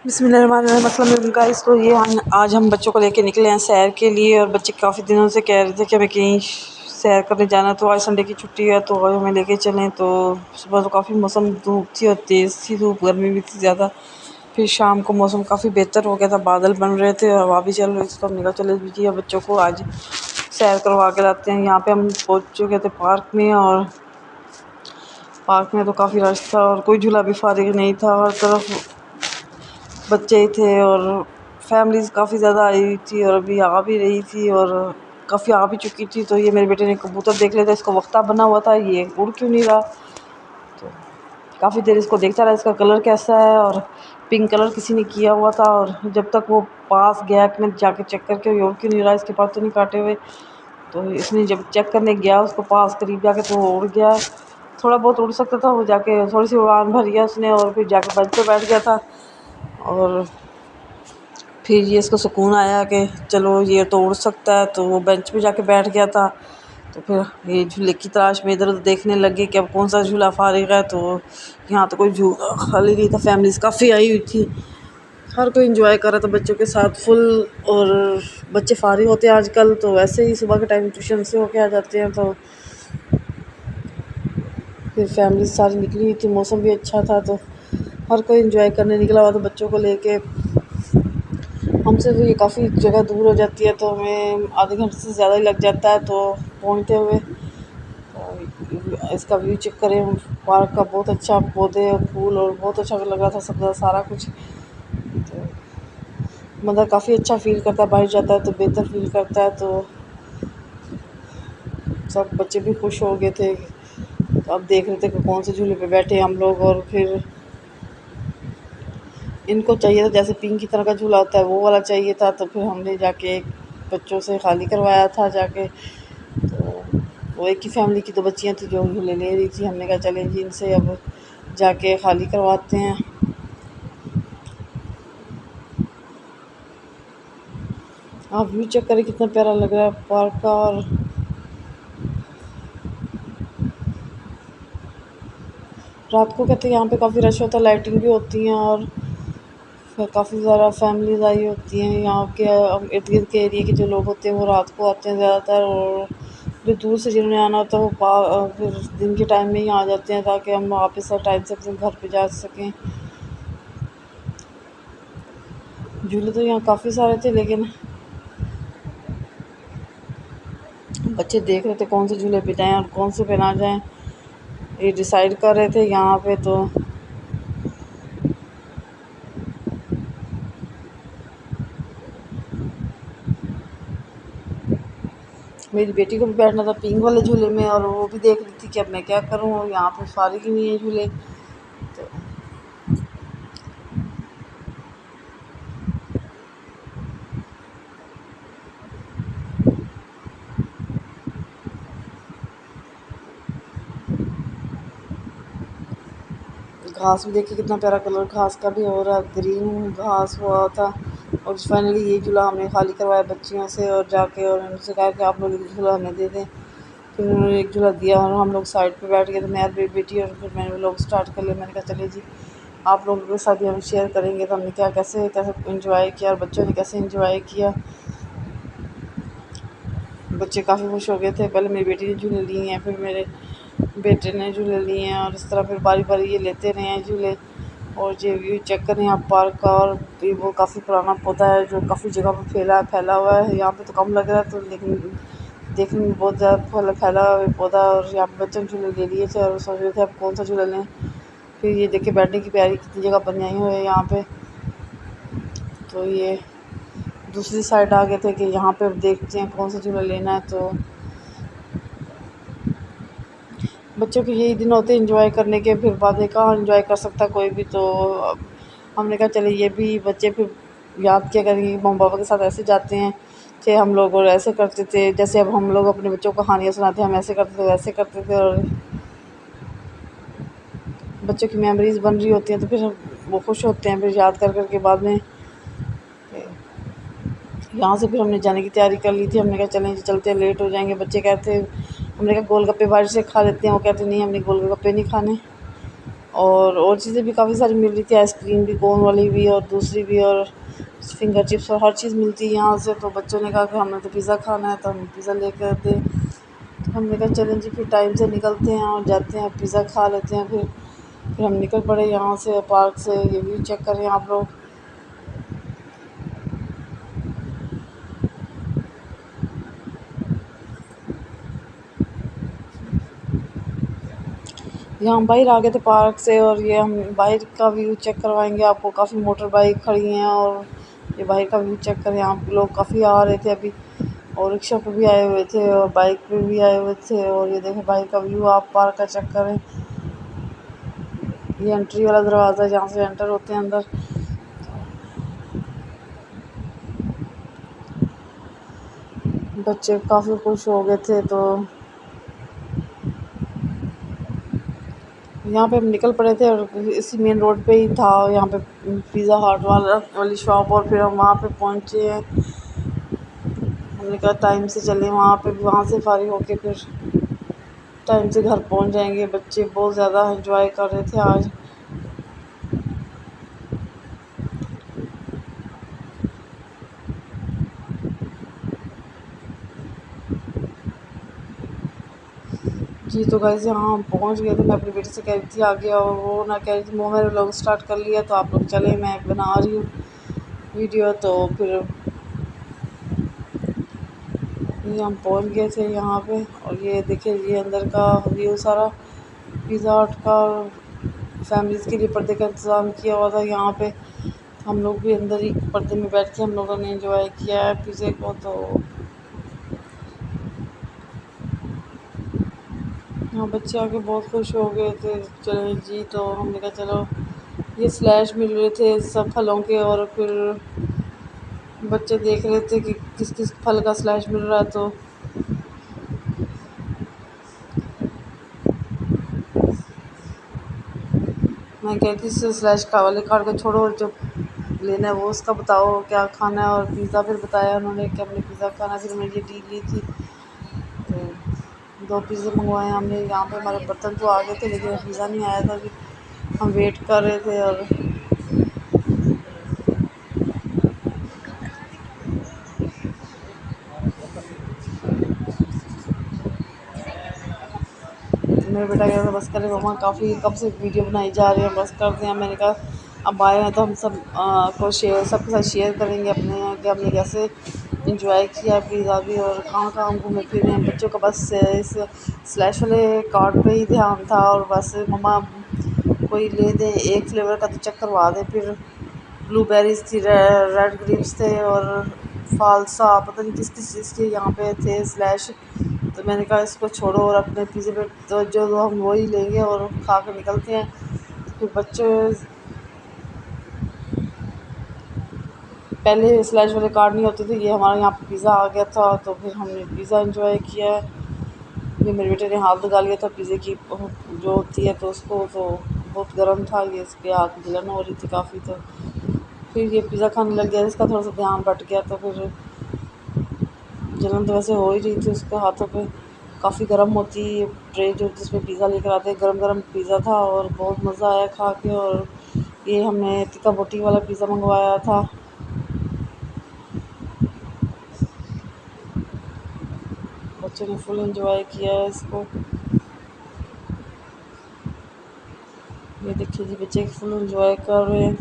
बिस्मिल्लाहिर्रहमानिर्रहीम गाइस। तो ये आज हम बच्चों को लेके निकले हैं सैर के लिए, और बच्चे काफ़ी दिनों से कह रहे थे कि हमें कहीं सैर करने जाना। तो आज संडे की छुट्टी है तो आज हमें लेके चलें। तो सुबह तो काफ़ी मौसम धूप थी और तेज़ थी धूप, गर्मी भी थी ज़्यादा। फिर शाम को मौसम काफ़ी बेहतर हो गया था, बादल बन रहे थे, हवा भी चल रही थी। तो हम निकल चले भी बच्चों को आज सैर करवा के लाते हैं। यहाँ पे हम पहुँच चुके थे पार्क में, और पार्क में तो काफ़ी रश था और कोई झूला भी फारिग नहीं था। हर तरफ बच्चे ही थे और फैमिलीज़ काफ़ी ज़्यादा आई हुई थी, और अभी आ भी रही थी और काफ़ी आ भी चुकी थी। तो ये मेरे बेटे ने कबूतर देख लिया था, इसको वक्ता बना हुआ था, ये उड़ क्यों नहीं रहा। तो काफ़ी देर इसको देखता रहा, इसका कलर कैसा है, और पिंक कलर किसी ने किया हुआ था। और जब तक वो पास गया कि मैं जाके चेक करके ये उड़ क्यों नहीं रहा, इसके पास तो नहीं काटे हुए। तो इसने जब चेक करने गया उसको पास करीब जाके, तो वो उड़ गया। थोड़ा बहुत उड़ सकता था, वो जाके थोड़ी सी उड़ान भरी है उसने, और फिर जाके बेंच पे बैठ गया था। और फिर ये इसको सुकून आया कि चलो ये तो उड़ सकता है, तो वो बेंच पे जाके बैठ गया था। तो फिर ये झूले की तलाश में इधर उधर देखने लगे कि अब कौन सा झूला फारिग है। तो यहाँ तो कोई झूला खाली नहीं था, फैमिलीज़ काफ़ी आई हुई थी, हर कोई इंजॉय कर रहा था बच्चों के साथ फुल। और बच्चे फारिग होते हैं आजकल, तो वैसे ही सुबह के टाइम ट्यूशन से होके आ जाते हैं। तो फिर फैमिली सारी निकली हुई थी, मौसम भी अच्छा था, तो हर कोई इंजॉय करने निकला हुआ था बच्चों को लेके। हमसे तो ये काफ़ी जगह दूर हो जाती है, तो हमें आधे घंटे से ज़्यादा ही लग जाता है तो पहुँचते हुए। तो इसका व्यू चेक करें, पार्क का बहुत अच्छा, पौधे और फूल, और बहुत अच्छा लग रहा था सब सारा कुछ। तो मतलब काफ़ी अच्छा फ़ील करता है, बाहर जाता है तो बेहतर फ़ील करता है। तो सब बच्चे भी खुश हो गए थे। तो अब देख रहे थे कि कौन से झूले पे बैठे हम लोग, और फिर इनको चाहिए था जैसे पिंक की तरह का झूला होता है वो वाला चाहिए था। तो फिर हमने जाके बच्चों से खाली करवाया था जाके। तो वो एक ही फैमिली की दो बच्चियां थी जो झूले ले रही थी, हमने कहा चलें जी इनसे अब जाके खाली करवाते हैं। आप व्यू चेक करें कितना प्यारा लग रहा है पार्क का। और रात को कहते हैं यहाँ पे काफ़ी रश होता है, लाइटिंग भी होती हैं, और काफ़ी ज़्यादा फैमिलीज आई होती हैं। यहाँ के इर्द गिर्द के एरिया के जो लोग होते हैं वो रात को आते हैं ज़्यादातर, और जो दूर से जिन्होंने आना होता है वो फिर दिन के टाइम में ही आ जाते हैं, ताकि हम वापस टाइम से अपने घर पे जा सकें। झूले तो यहाँ काफ़ी सारे थे, लेकिन बच्चे देख रहे थे कौन से झूले पे जाएँ और कौन से पे ना जाएँ, ये डिसाइड कर रहे थे यहाँ पे। तो मेरी बेटी को भी बैठना था पिंक वाले झूले में, और वो भी देख रही थी कि अब मैं क्या करूँ, और यहाँ पे फारिग ही नहीं है झूले। तो घास भी देखिए कितना प्यारा कलर घास का भी हो रहा है, ग्रीन घास हुआ था। और फाइनली ये झूला हमने खाली करवाया बच्चियों से, और जाके और उनसे कहा कि आप लोग एक झूला हमें दे दें। फिर उन्होंने एक झूला दिया और हम लोग साइड पे बैठ गए थे, मैं और मेरी बेटी। और फिर मैंने लोग स्टार्ट कर लिया, मैंने कहा चले जी आप लोगों के साथ भी हम शेयर करेंगे। तो हमने क्या कैसे कैसे इंजॉय किया, और बच्चों ने कैसे इंजॉय किया। बच्चे काफ़ी खुश हो गए थे। पहले मेरी बेटी ने झूले लिए हैं, फिर मेरे बेटे ने झूले लिए हैं, और इस तरह फिर बारी बारी ये लेते रहे हैं झूले। और ये व्यू चेक करें आप पार्क का। और ये वो काफ़ी पुराना पौधा है जो काफ़ी जगह पर फैला हुआ है, यहाँ पे तो कम लग रहा है, तो लेकिन देखने में बहुत ज़्यादा फैला हुआ है पौधा। और यहाँ पे बच्चों ने झूले ले लिए थे और सोच रहे थे अब कौन सा झूला लें। फिर ये देखिए बैठने की प्यारी कितनी जगह बनाई हुई है यहाँ पे। तो ये दूसरी साइड आ गए थे कि यहाँ पे देखते हैं कौन सा झूला लेना है। तो बच्चों के यही दिन होते हैं एंजॉय करने के, फिर बाद में कहाँ एंजॉय कर सकता कोई भी। तो अब हमने कहा चले ये भी बच्चे फिर याद किया करेंगे कि मम्मी पापा के साथ ऐसे जाते हैं थे हम लोग, और ऐसे करते थे जैसे अब हम लोग अपने बच्चों को कहानियाँ सुनाते हैं, हम ऐसे करते थे वैसे करते थे। और बच्चों की मेमोरीज़ बन रही होती हैं, तो फिर वो खुश होते हैं फिर याद कर कर के बाद में। यहाँ से फिर हमने जाने की तैयारी कर ली थी, हमने कहा चलें जी चलते हैं, लेट हो जाएंगे। बच्चे कहते, हमने कहा गोलगप्पे बाहर से खा लेते हैं, वो कहते नहीं हमने गोलगप्पे नहीं खाने। और चीज़ें भी काफ़ी सारी मिल रही थी, आइसक्रीम भी, कोन वाली भी और दूसरी भी, और फिंगर चिप्स और हर चीज़ मिलती है यहाँ से। तो बच्चों ने कहा कि हमें तो पिज़्ज़ा खाना है, तो हम पिज़्ज़ा लेकर दे। तो हमने कहा चलें जी, फिर टाइम से निकलते हैं और जाते हैं, पिज़्ज़ा खा लेते हैं। फिर हम निकल पड़े यहाँ से, पार्क से। ये व्यू चेक करें आप लोग। यहाँ हम बाहर आ गए थे पार्क से, और ये हम बाहर का व्यू चेक करवाएंगे आपको। काफ़ी मोटर बाइक खड़ी हैं, और ये बाहर का व्यू चेक करें। यहाँ पे लोग काफ़ी आ रहे थे अभी, और रिक्शा पे भी आए हुए थे और बाइक पे भी आए हुए थे। और ये देखें बाहर का व्यू, आप पार्क का चेक करें। ये एंट्री वाला दरवाज़ा है जहाँ से एंटर होते हैं अंदर। बच्चे काफ़ी खुश हो गए थे। तो यहाँ पे हम निकल पड़े थे, और इसी मेन रोड पे ही था यहाँ पे पिज़्ज़ा हट वाली शॉप। और फिर हम वहाँ पे पहुँचे हैं। हमने कहा टाइम से चलें वहाँ पे, वहाँ से फारिग होके फिर टाइम से घर पहुँच जाएंगे। बच्चे बहुत ज़्यादा एंजॉय कर रहे थे आज। जी तो गाइस यहाँ हम पहुँच गए थे। मैं अपनी बेटी से कह रही थी आगे, और वो ना कह रही थी वो मेरे व्लॉग स्टार्ट कर लिया, तो आप लोग चले, मैं बना रही हूँ वीडियो। तो फिर ये हम पहुँच गए थे यहाँ पे, और ये देखिए ये अंदर का व्यू सारा पिज़्ज़ा हट का। और फैमिलीज़ के लिए पर्दे का इंतज़ाम किया हुआ था यहाँ पे। हम लोग भी अंदर ही पर्दे में बैठ के हम लोगों ने एंजॉय किया है पिज़्ज़े को। तो हाँ, बच्चे आके बहुत खुश हो गए थे। चलो जी, तो हमने कहा चलो, ये स्लैश मिल रहे थे सब फलों के, और फिर बच्चे देख रहे थे कि किस किस फल का स्लैश मिल रहा है। तो मैं कहती थी स्लैश का वाले कार्ड को छोड़ो, जो लेना है वो उसका बताओ क्या खाना है। और पिज़्ज़ा फिर बताया उन्होंने कि हमने पिज़्ज़ा खाना। फिर मैंने ये डील ली थी, तो 2 पिज़्ज़े मंगवाए हमने। यहाँ पे हमारे बर्तन तो आ गए थे, लेकिन पिज़्ज़ा नहीं आया था अभी। हम वेट कर रहे थे। और मेरा बेटा कह रहा था बस करें मम्मा, काफ़ी कब से वीडियो बनाई जा रही है, बस कर दें। मैंने कहा अब आए हैं तो हम सब को शेयर, सबके साथ शेयर करेंगे अपने कि हमने कैसे इंजॉय किया पिज़्ज़ा भी, और कहाँ कहाँ हम घूमे फिरे हैं। बच्चों का बस इस स्लैश वाले कार्ड पे ही ध्यान था, और बस मम्मा कोई ले दें, एक फ्लेवर का तो चेक करवा दें। फिर ब्लूबेरीज थी, रेड ग्रेप्स थे, और फालसा पता नहीं किस किस चीज़ के यहाँ पे थे स्लैश। तो मैंने कहा इसको छोड़ो, और अपने पिज़्ज़े पे तो जो हम वही लेंगे और खा के निकलते हैं। फिर बच्चे पहले स्लैश वाले कार्ड नहीं होते थे, ये हमारे यहाँ पे पिज़्ज़ा आ गया था, तो फिर हमने पिज़्ज़ा एंजॉय किया। ये मेरे बेटे ने हाथ लगा लिया था पिज़्ज़े की जो होती है, तो उसको तो बहुत गर्म था ये, इसके हाथ में जलन हो रही थी काफ़ी। तो फिर ये पिज़्ज़ा खाने लग गया, इसका थोड़ा सा ध्यान भट गया। तो फिर जलन तो वैसे हो ही रही थी उसके हाथों पे। काफ़ी गर्म होती है ट्रे जो जिसमें पिज़्ज़ा लेकर आते हैं, गरम गरम पिज़्ज़ा था, और बहुत मज़ा आया खा के। और ये हमने टिक्का बोटी वाला पिज़्ज़ा मंगवाया था। बच्चों ने फुल एंजॉय किया है इसको। ये देखिए जी, बच्चे फुल एंजॉय कर रहे हैं।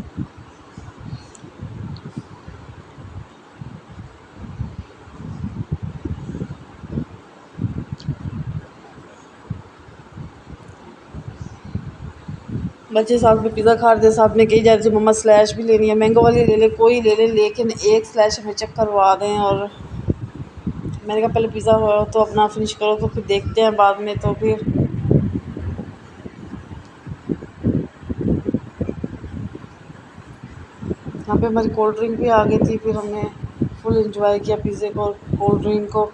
बच्चे साथ में पिज़्ज़ा खा रहे थे, साथ में कही जा रही थी मम्मा स्लैश भी लेनी है, मैंगो वाली ले ले, कोई ले ले, लेकिन एक स्लैश हमें चेक करवा दें। और मैंने कहा पहले पिज़्ज़ा हो तो अपना फिनिश करो, तो फिर देखते हैं बाद में। तो फिर यहाँ पे हमारी कोल्ड ड्रिंक भी आ गई थी। फिर हमने फुल एंजॉय किया पिज़्ज़े को, कोल्ड ड्रिंक को।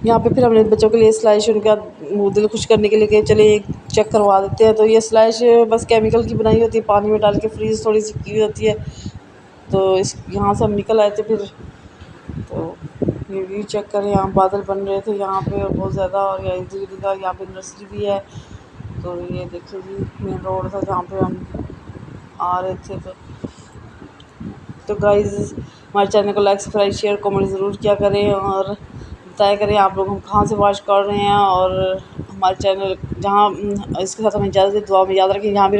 यहाँ पे फिर हमने बच्चों के लिए स्लाइश, उनका मुँह दिल खुश करने के लिए कि चले एक चेक करवा देते हैं। तो ये स्लाइश बस केमिकल की बनाई होती है, पानी में डाल के फ्रीज़ थोड़ी सी की होती है। तो इस यहाँ से हम निकल आए थे फिर। तो ये व्यू चेक करें, यहाँ बादल बन रहे थे यहाँ पे बहुत ज़्यादा, और यहाँ पे नर्सरी भी है। तो ये देखिए जी, मेन रोड था जहाँ पे हम आ रहे थे। तो गाइस, हमारे चैनल को लाइक सब्सक्राइब शेयर कमेंट ज़रूर किया करें, और बताया करें आप लोग हम कहाँ से वॉच कर रहे हैं। और हमारे चैनल जहाँ इसके साथ हमें इजाज़त, दुआ में याद रखें, यहाँ भी